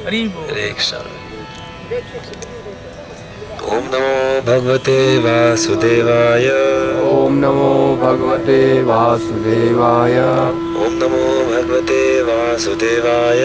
हरि बोल। हरे कृष्ण। ओम नमो भगवते वासुदेवाय। ओम नमो भगवते वासुदेवाय। ओम नमो भगवते वासुदेवाय।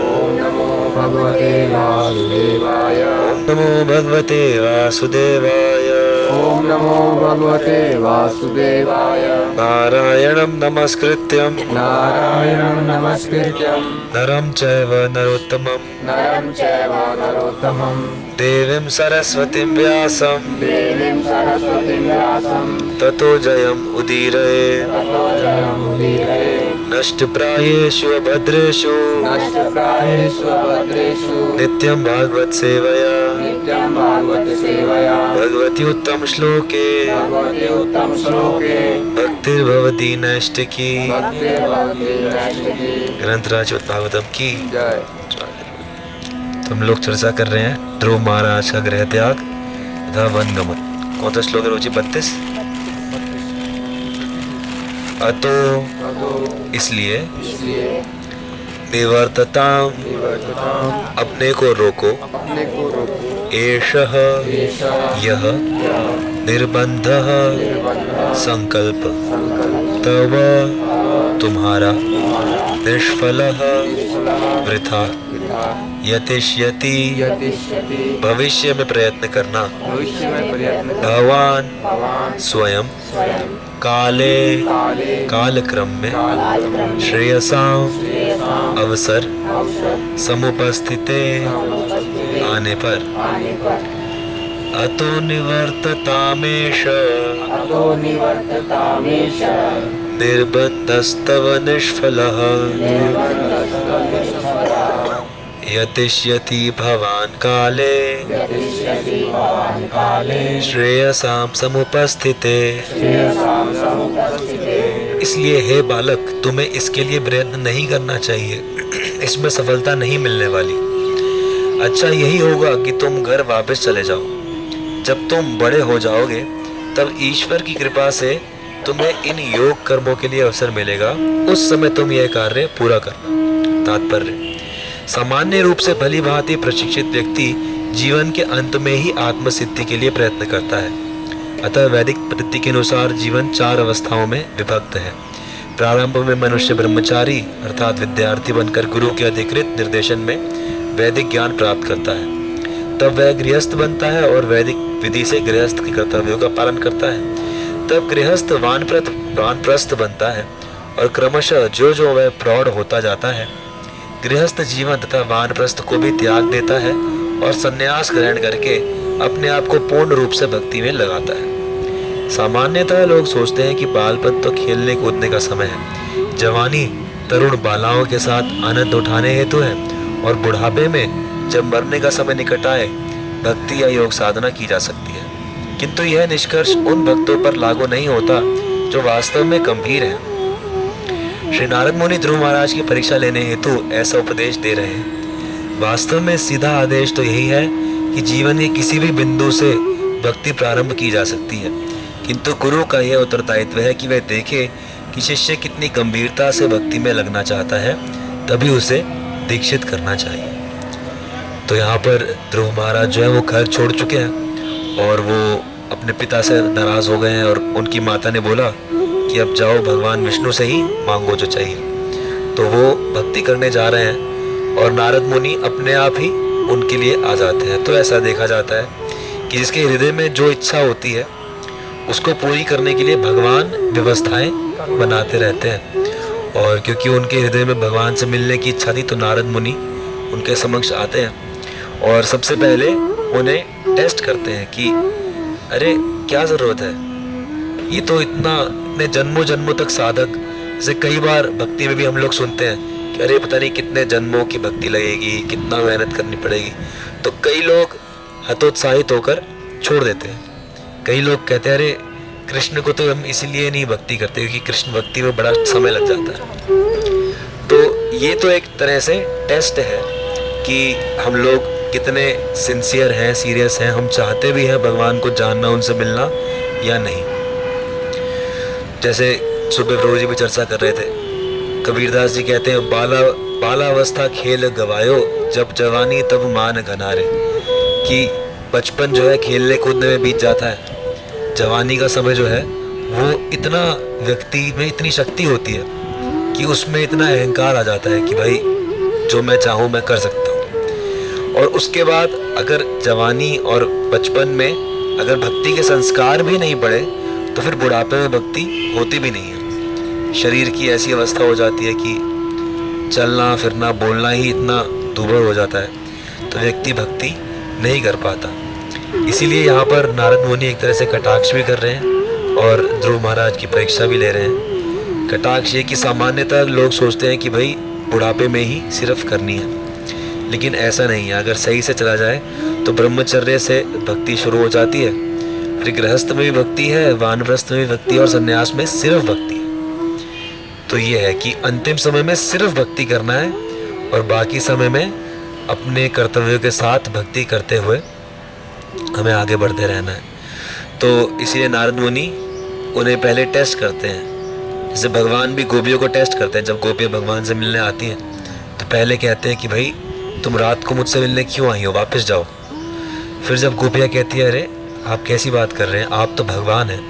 ओम नमो भगवते वासुदेवाय। ओम नमो भगवते वासुदेवाय। ओम नमो भगवते वासुदेवाय। नारायणं नमस्कृत्यं नारायणं नमस्कृत्यं नरं चैव नरोत्तमं नरं चैव नरोत्तमं देवीं सरस्वतीं व्यासं देवीं सरस्वतीं व्यासं ततो जयम् उदीरये। ततो जयमुदीरये। नष्टप्रायेषु भद्रेषु नष्टप्रायेषु भद्रेषु नित्यं भागवत सेवया नित्यं भागवत सेवया भगवति उत्तम श्लोके भगवते उत्तम श्लोके भक्तिर्भवति नैष्टिकी। भक्तिर्भवति नैष्टिकी। ग्रंथराज भागवतम की जय। तो हम लोग चर्चा कर रहे हैं ध्रुव महाराज का गृह त्याग तथा वन गमन। कौन सा श्लोक है रोजी? 32। अतो इसलिए निवर्तताम अपने को रोको, अपने को रोको, एषः यह निर्बंधः संकल्प तव तुम्हारा निष्फलः वृथा यतिष्यति यतिष्यति भविष्य में प्रयत्न करना भविष्य में प्रयत्न भगवान स्वयं स्वयं काले काले कालक्रम में कालक्रम श्रेयसां अवसर समुपस्थिते आने पर आने पर अतो निवर्ततामेष अतो निवर्ततामेष निर्बन्धस्तव निष्फलः यतिष्यति भवान् काले यतिष्यति भवान् काले श्रेयसां समुपस्थिते। श्रेयसां समुपस्थिते। इसलिए हे बालक, तुम्हें इसके लिए प्रयत्न नहीं करना चाहिए, इसमें सफलता नहीं मिलने वाली। अच्छा यही होगा कि तुम घर वापस चले जाओ। जब तुम बड़े हो जाओगे तब ईश्वर की कृपा से तुम्हें इन योग कर्मों के लिए अवसर मिलेगा। उस समय तुम यह कार्य पूरा करना। तात्पर्य, सामान्य रूप से भली भांति प्रशिक्षित व्यक्ति जीवन के अंत में ही आत्म सिद्धि के लिए प्रयत्न करता है। अतः वैदिक पद्धति के अनुसार जीवन 4 अवस्थाओं में विभक्त है। प्रारंभ में मनुष्य ब्रह्मचारी अर्थात विद्यार्थी बनकर गुरु के अधिकृत निर्देशन में वैदिक ज्ञान प्राप्त करता है। तब वह गृहस्थ बनता है और वैदिक विधि से गृहस्थ के कर्तव्यों का पालन करता है। तब गृहस्थ वानप्रस्थ बनता है और क्रमशः जो जो वह प्रौढ़ होता जाता है, गृहस्थ जीवन तथा वानप्रस्थ को भी त्याग देता है और संन्यास ग्रहण करके अपने आप को पूर्ण रूप से भक्ति में लगाता है। सामान्यतः लोग सोचते हैं कि बालपन तो खेलने कूदने का समय है, जवानी तरुण बालाओं के साथ आनंद उठाने हेतु है और बुढ़ापे में जब मरने का समय निकट आए भक्ति या योग साधना की जा सकती है। किंतु यह निष्कर्ष उन भक्तों पर लागू नहीं होता जो वास्तव में गंभीर हैं। श्री नारद मुनि ध्रुव महाराज की परीक्षा लेने हेतु ऐसा उपदेश दे रहे हैं। वास्तव में सीधा आदेश तो यही है कि जीवन के किसी भी बिंदु से भक्ति प्रारंभ की जा सकती है, किंतु गुरु का यह उत्तरदायित्व है कि वह देखे कि शिष्य कितनी गंभीरता से भक्ति में लगना चाहता है, तभी उसे दीक्षित करना चाहिए। तो यहाँ पर ध्रुव महाराज जो है वो घर छोड़ चुके हैं और वो अपने पिता से नाराज हो गए हैं और उनकी माता ने बोला कि अब जाओ भगवान विष्णु से ही मांगो जो चाहिए। तो वो भक्ति करने जा रहे हैं और नारद मुनि अपने आप ही उनके लिए आ जाते हैं। तो ऐसा देखा जाता है कि जिसके हृदय में जो इच्छा होती है उसको पूरी करने के लिए भगवान व्यवस्थाएं बनाते रहते हैं। और क्योंकि उनके हृदय में भगवान से मिलने की इच्छा थी तो नारद मुनि उनके समक्ष आते हैं और सबसे पहले उन्हें टेस्ट करते हैं कि अरे क्या ज़रूरत है, ये तो इतने जन्मों जन्मों तक साधक, जैसे कई बार भक्ति में भी हम लोग सुनते हैं कि अरे पता नहीं कितने जन्मों की भक्ति लगेगी, कितना मेहनत करनी पड़ेगी। तो कई लोग हतोत्साहित होकर छोड़ देते हैं। कई लोग कहते हैं अरे कृष्ण को तो हम इसीलिए नहीं भक्ति करते क्योंकि कृष्ण भक्ति में बड़ा समय लग जाता है। तो ये तो एक तरह से टेस्ट है कि हम लोग कितने सिंसियर हैं, सीरियस हैं, हम चाहते भी हैं भगवान को जानना, उनसे मिलना या नहीं। जैसे सुबह प्रभु जी भी चर्चा कर रहे थे, कबीरदास जी कहते हैं बाला बालावस्था खेल गवायो, जब जवानी तब मान घनारे। कि बचपन जो है खेलने कूदने में बीत जाता है, जवानी का समय जो है वो इतना व्यक्ति में इतनी शक्ति होती है कि उसमें इतना अहंकार आ जाता है कि भाई जो मैं चाहूँ मैं कर सकता हूँ। और उसके बाद अगर जवानी और बचपन में अगर भक्ति के संस्कार भी नहीं पड़े तो फिर बुढ़ापे में भक्ति होती भी नहीं है। शरीर की ऐसी अवस्था हो जाती है कि चलना फिरना बोलना ही इतना दुर्बल हो जाता है, तो व्यक्ति भक्ति नहीं कर पाता। इसीलिए यहाँ पर नारद मुनि एक तरह से कटाक्ष भी कर रहे हैं और ध्रुव महाराज की परीक्षा भी ले रहे हैं। कटाक्ष ये कि सामान्यतः लोग सोचते हैं कि भाई बुढ़ापे में ही सिर्फ करनी है, लेकिन ऐसा नहीं है। अगर सही से चला जाए तो ब्रह्मचर्य से भक्ति शुरू हो जाती है, फिर गृहस्थ में भी भक्ति है, वानप्रस्थ में भी भक्ति है और संन्यास में सिर्फ भक्ति है। तो ये है कि अंतिम समय में सिर्फ भक्ति करना है और बाकी समय में अपने कर्तव्यों के साथ भक्ति करते हुए हमें आगे बढ़ते रहना है। तो इसलिए नारद मुनि उन्हें पहले टेस्ट करते हैं, जैसे भगवान भी गोपियों को टेस्ट करते हैं। जब गोपियाँ भगवान से मिलने आती हैं तो पहले कहते हैं कि भाई तुम रात को मुझसे मिलने क्यों आई हो, वापस जाओ। फिर जब गोपियाँ कहती है अरे आप कैसी बात कर रहे हैं, आप तो भगवान हैं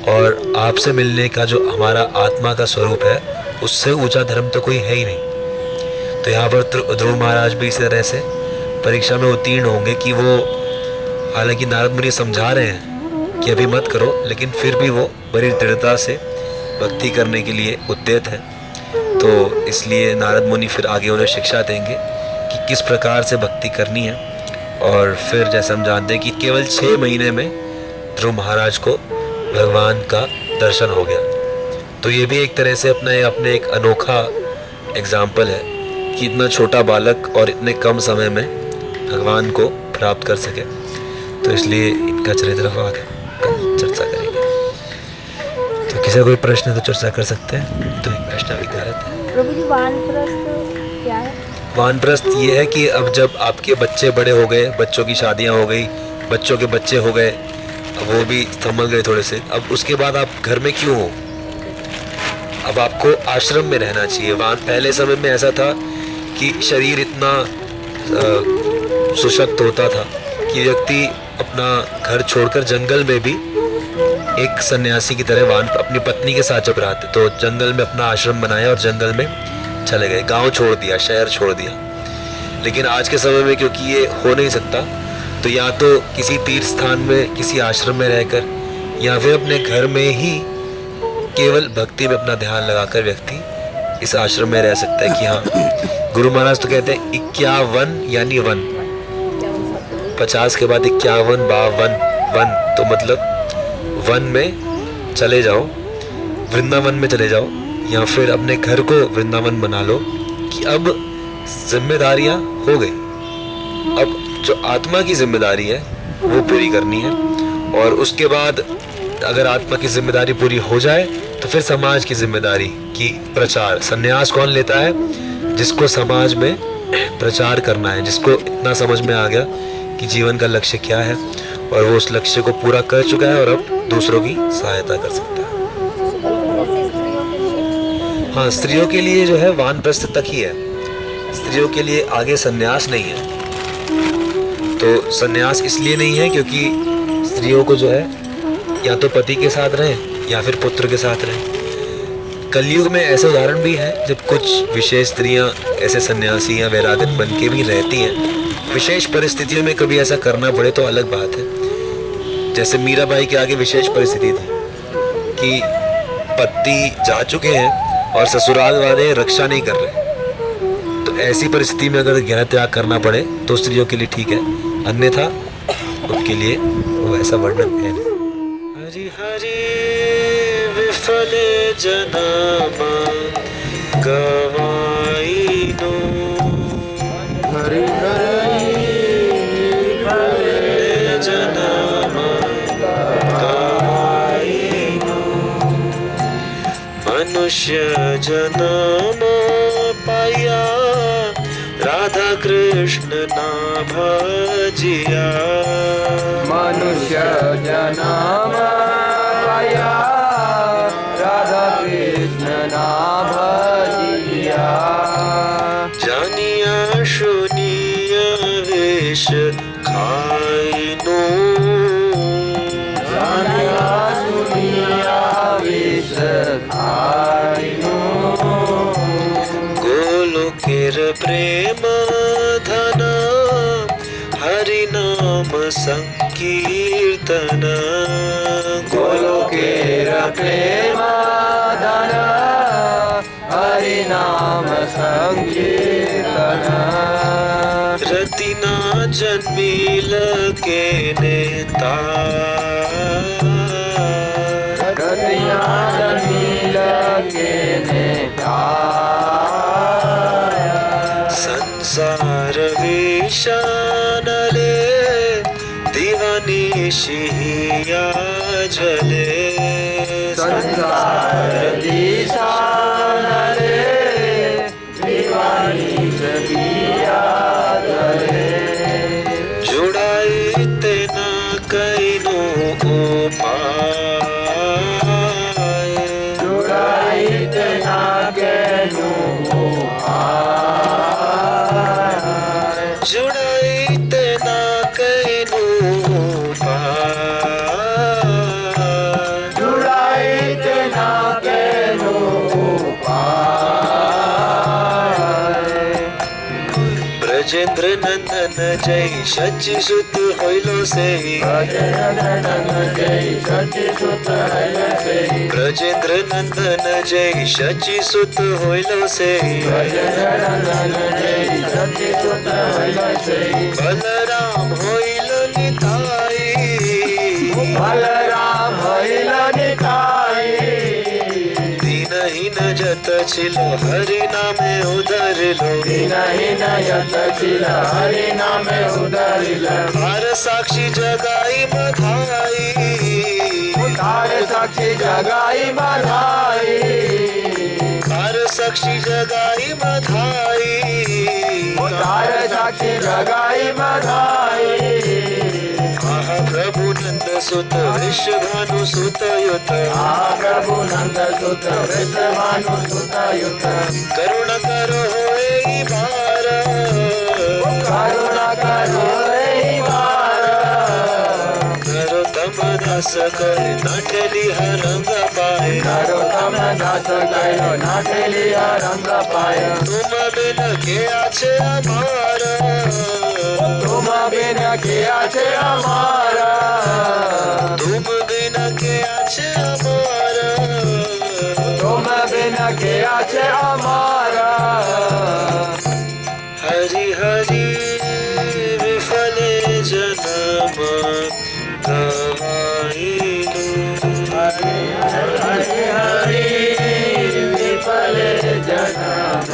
और आपसे मिलने का जो हमारा आत्मा का स्वरूप है उससे ऊंचा धर्म तो कोई है ही नहीं। तो यहाँ पर ध्रुव महाराज भी इसी तरह से परीक्षा में उत्तीर्ण होंगे कि वो, हालांकि नारद मुनि समझा रहे हैं कि अभी मत करो, लेकिन फिर भी वो बड़ी दृढ़ता से भक्ति करने के लिए उद्यत है। तो इसलिए नारद मुनि फिर आगे उन्हें शिक्षा देंगे कि किस प्रकार से भक्ति करनी है। और फिर जैसे हम जानते हैं कि केवल 6 महीने में ध्रुव महाराज को भगवान का दर्शन हो गया। तो ये भी एक तरह से अपने एक अनोखा एग्जाम्पल है कि इतना छोटा बालक और इतने कम समय में भगवान को प्राप्त कर सके। तो इसलिए इनका चरित्र हम आगे चर्चा करेंगे। तो किसी कोई प्रश्न तो चर्चा कर सकते हैं। तो एक प्रश्न विचारत है प्रभु जी, वानप्रस्थ क्या है? वानप्रस्थ ये है कि अब जब आपके बच्चे बड़े हो गए, बच्चों की शादियां हो गई, बच्चों के बच्चे हो गए, वो भी संभल गए थोड़े से, अब उसके बाद आप घर में क्यों हो, अब आपको आश्रम में रहना चाहिए। पहले समय में ऐसा था कि शरीर इतना सुशक्त होता था कि व्यक्ति अपना घर छोड़कर जंगल में भी एक सन्यासी की तरह अपनी पत्नी के साथ जब रहते तो जंगल में अपना आश्रम बनाया और जंगल में चले गए, गांव छोड़ दिया, शहर छोड़ दिया। लेकिन आज के समय में क्योंकि ये हो नहीं सकता, तो या तो किसी तीर्थ स्थान में किसी आश्रम में रहकर या फिर अपने घर में ही केवल भक्ति में अपना ध्यान लगाकर व्यक्ति इस आश्रम में रह सकता है। कि हाँ, गुरु महाराज तो कहते हैं 51 यानी वन, 50 के बाद 51 52 वन, तो मतलब वन में चले जाओ, वृंदावन में चले जाओ, या फिर अपने घर को वृंदावन बना लो कि अब जिम्मेदारियां हो गई, अब जो आत्मा की जिम्मेदारी है वो पूरी करनी है। और उसके बाद अगर आत्मा की जिम्मेदारी पूरी हो जाए तो फिर समाज की जिम्मेदारी की प्रचार। सन्यास कौन लेता है? जिसको समाज में प्रचार करना है, जिसको इतना समझ में आ गया कि जीवन का लक्ष्य क्या है और वो उस लक्ष्य को पूरा कर चुका है और अब दूसरों की सहायता कर सकता है। हाँ, स्त्रियों के लिए जो है वानप्रस्थ तक ही है, स्त्रियों के लिए आगे सन्यास नहीं है। तो सन्यास इसलिए नहीं है क्योंकि स्त्रियों को जो है या तो पति के साथ रहें या फिर पुत्र के साथ रहें। कलयुग में ऐसे उदाहरण भी हैं जब कुछ विशेष स्त्रियां ऐसे सन्यासी या वैरागत बन के भी रहती हैं। विशेष परिस्थितियों में कभी ऐसा करना पड़े तो अलग बात है। जैसे मीराबाई के आगे विशेष परिस्थिति थी कि पति जा चुके हैं और ससुराल वाले रक्षा नहीं कर रहे, तो ऐसी परिस्थिति में अगर गृह त्याग करना पड़े तो स्त्रियों के लिए ठीक है, अन्यथा उनके लिए वो ऐसा वर्णन है। हरि हरि विफल जनामा गवाईनो, हरि हरि विफल जनामा गवाईनो, मनुष्य जन्म पाया राधा कृष्ण ना भजिया, मनुष्य जन्म पाया राधा कृष्ण ना भजिया, विष खाइनु जानिया सुनिया विष खाइनु गोलोकेर प्रेम धन हरि नाम संकीर्तन गोलोकेर प्रेम धन हरि नाम संकीर्तन रतिना जन्मील के नेता रतिया जमील के नेता संसार विषानले दीवानी शिहिया जले संसार दिशान रे दीवानी जबिया जले जुड़ाई तेना कैनो उपाय जुड़ाई तना के जुड़ाई तेना कैनो उपाय जुड़ाई तना के ब्रजेंद्र नंदन जय शचि सुत होइलो से ब्रजेंद्र नंदन जय शचि सुत होइलो से बलराम होइलो निताई बलराम भइल निताई दीनहीन जत छिलो हरि नामे उधरिलो दीनहीन यत छिल हरि नामे उदरिल हर साक्षी जगाई मधाई तार साक्षी जगाई बधाई हर साक्षी जगाई मधाई तार साक्षी जगाई बधाई महाप्रभु नंद सुत वृषभानु सुत युत प्रभु नंद सुत वृषभानु सुत युत करुण करो होए भार करुणा करो रे वार करो तम दास कर नाटली हरंग पाए करो तम दास गयो नाटेलिया रंग पाय तुम बिन के आछे अमार तुम बिन किया छे हमारा तुम बिन के आछे अमार तुम बिन किया छे हमारा हरि हरि विफले जन्म गवाइनु हरि हरि विफल जन्म